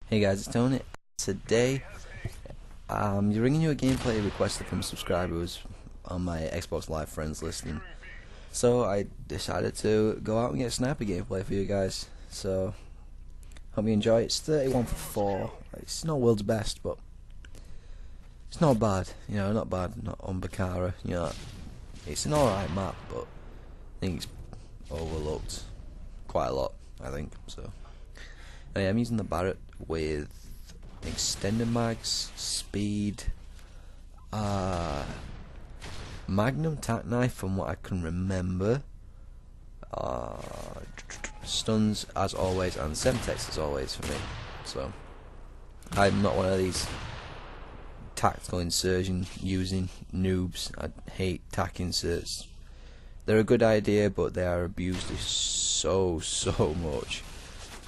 Hey guys, it's Tony. Today, you're bringing you a gameplay requested from subscribers on my Xbox Live friends listing. So I decided to go out and get a sniper gameplay for you guys. So hope you enjoy. It's 31 for 4. It's not world's best, but it's not bad. You know, not bad. Not on Bakara. You know, it's an alright map, but I think it's overlooked quite a lot. I think so. Anyway, I'm using the Barrett with extended mags, speed, Magnum tack knife from what I can remember, stuns as always, and Semtex as always for me. So I'm not one of these tactical insertion using noobs. I hate tack inserts. They're a good idea, but they are abused so much.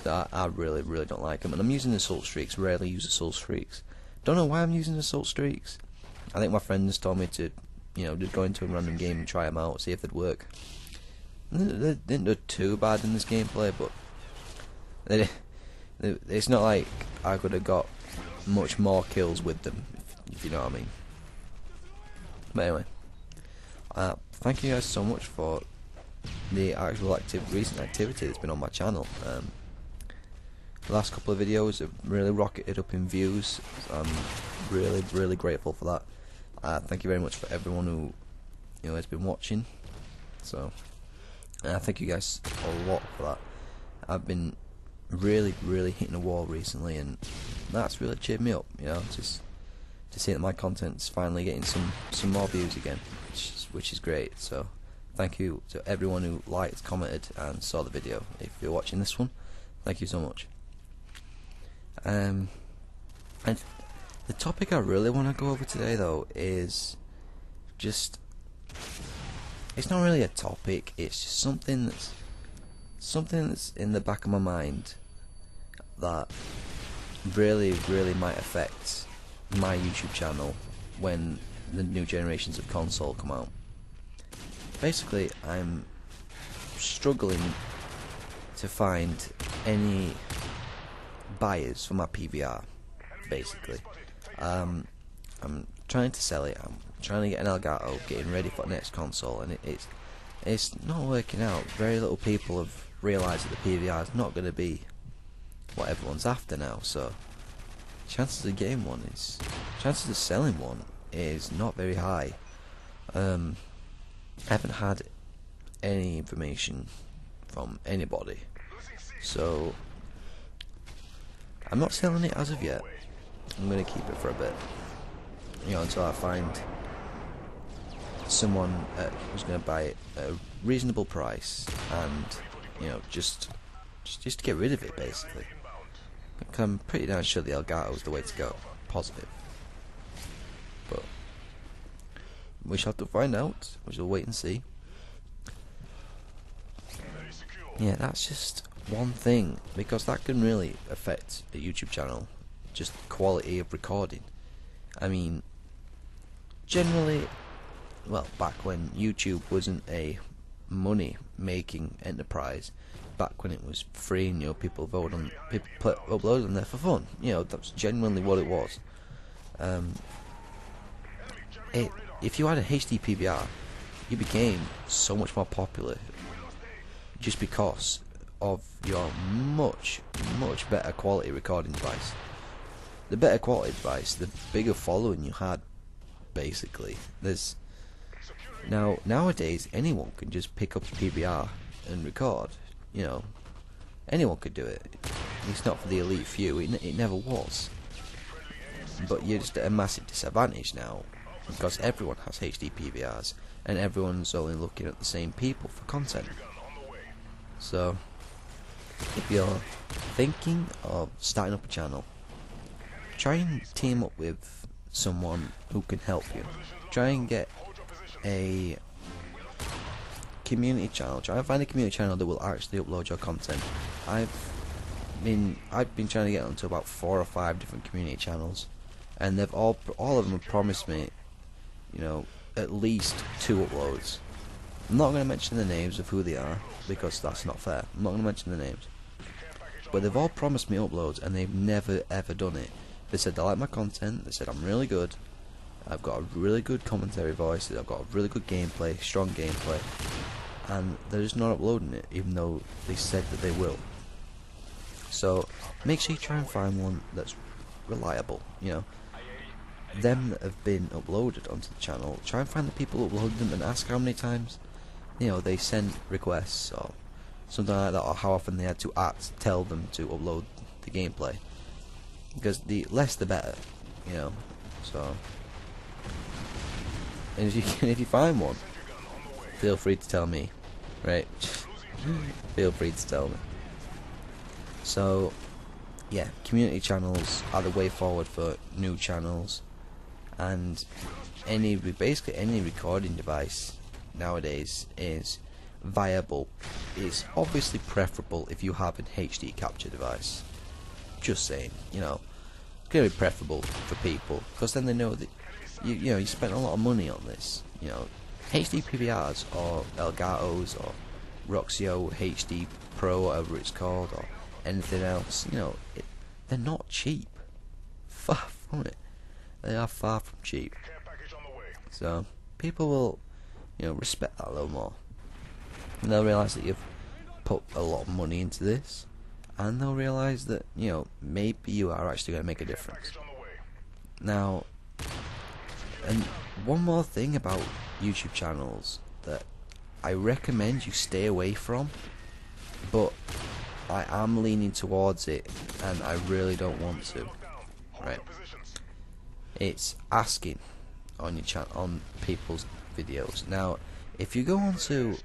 I really don't like them, and I'm using assault streaks. Rarely use assault streaks. Don't know why I'm using assault streaks. I think my friends told me to, you know, just go into a random game and try them out, see if they'd work. They didn't do too bad in this gameplay, but it's not like I could have got much more kills with them, if you know what I mean. But anyway, thank you guys so much for the actual recent activity that's been on my channel. The last couple of videos have really rocketed up in views. I'm really grateful for that. Thank you very much for everyone who has been watching. So thank you guys a lot for that. I've been really hitting the wall recently, and that's really cheered me up. You know, just to see that my content's finally getting some more views again, which is great. So thank you to everyone who liked, commented, and saw the video. If you're watching this one, thank you so much. And the topic I really want to go over today, though, is just, it's not really a topic. It's just something that's in the back of my mind that really might affect my YouTube channel when the new generations of console come out. Basically, I'm struggling to find any buyers for my PVR. Basically, I'm trying to sell it. I'm trying to get an Elgato, getting ready for the next console, and it's not working out. Very little people have realised that the PVR is not going to be what everyone's after now. So chances of selling one is not very high. I haven't had any information from anybody, so I'm not selling it as of yet. I'm going to keep it for a bit, you know, until I find someone who's going to buy it at a reasonable price, and you know, just to get rid of it, basically. I'm pretty damn sure the Elgato is the way to go. Positive. But we shall have to find out. We shall wait and see. Yeah, that's just one thing, because that can really affect a YouTube channel, just quality of recording. I mean, generally, well, back when YouTube wasn't a money making enterprise, back when it was free and, you know, people uploaded them there for fun, you know, that's genuinely what it was. If you had a HD PVR, you became so much more popular just because of your much better quality recording device. The better quality device, the bigger following you had, basically. Nowadays anyone can just pick up a PVR and record. You know, anyone could do it. It's not for the elite few. It never was. But you're just at a massive disadvantage now, because everyone has HD PVRs and everyone's only looking at the same people for content. So if you're thinking of starting up a channel, try and team up with someone who can help you. Try and get a community channel. Try and find a community channel that will actually upload your content. I've been trying to get onto about 4 or 5 different community channels, and they've all of them have promised me, you know, at least 2 uploads. I'm not going to mention the names of who they are, because that's not fair. I'm not going to mention the names. but they've all promised me uploads and they've never ever done it. They said they like my content, they said I'm really good, I've got a really good commentary voice, I've got a really good gameplay, strong gameplay, and they're just not uploading it, even though they said that they will. So make sure you try and find one that's reliable, you know. Them that have been uploaded onto the channel, try and find the people who upload them and ask how many times, you know, they sent requests or something like that, or how often they had to tell them to upload the gameplay, because the less the better, you know. So and if you find one, feel free to tell me, right? Feel free to tell me. So yeah, community channels are the way forward for new channels, and basically any recording device nowadays is viable. It's obviously preferable if you have an HD capture device. Just saying, you know, it's gonna be preferable for people, because then they know that you know, you spent a lot of money on this. You know, HD PVRs or Elgatos or Roxio HD Pro, whatever it's called, or anything else, you know, they're not cheap. Far from it. They are far from cheap. So people will, you know, respect that a little more, and they'll realise that you've put a lot of money into this, and they'll realise that, you know, maybe you are actually going to make a difference. Now, and one more thing about YouTube channels that I recommend you stay away from, but I am leaning towards it and I really don't want to, right? It's asking on your channel, on people's videos. Now, if you go on to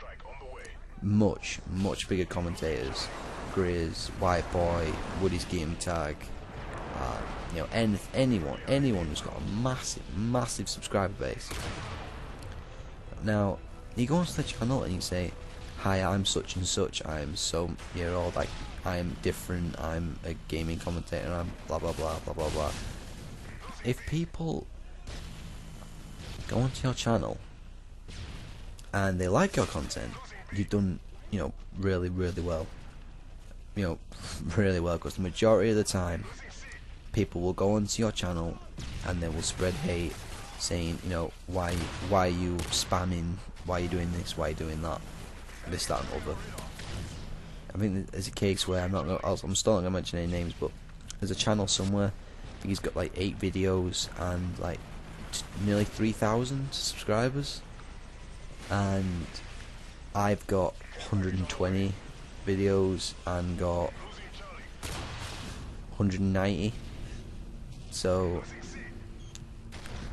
much bigger commentators, Grizz, White Boy, Woody's Game Tag, you know, anyone who's got a massive subscriber base. Now, you go onto the channel and you say, "Hi, I'm such and such. I'm so, you're all like, I'm different. I'm a gaming commentator. I'm blah blah blah blah blah blah." If people go onto your channel and they like your content, you've done, you know, really well. You know, really well, because the majority of the time, people will go onto your channel and they will spread hate, saying, you know, why are you spamming, why are you doing this, why are you doing that, this, that and other. I think there's a case where I'm still not going to mention any names, but there's a channel somewhere, I think he's got like 8 videos and like nearly 3,000 subscribers, and I've got 120 videos and got 190. So,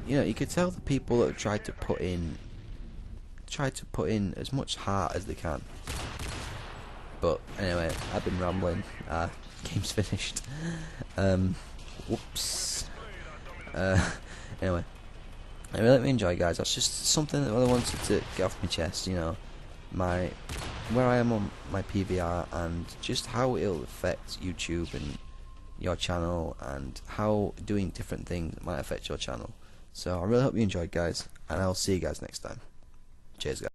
you know, you could tell the people that try to put in as much heart as they can. But anyway, I've been rambling. Game's finished. Whoops. Anyway, I really enjoy, guys. That's just something that I wanted to get off my chest. You know, where I am on my PVR, and just how it'll affect YouTube and your channel, and how doing different things might affect your channel. So I really hope you enjoyed, guys, and I'll see you guys next time. Cheers, guys.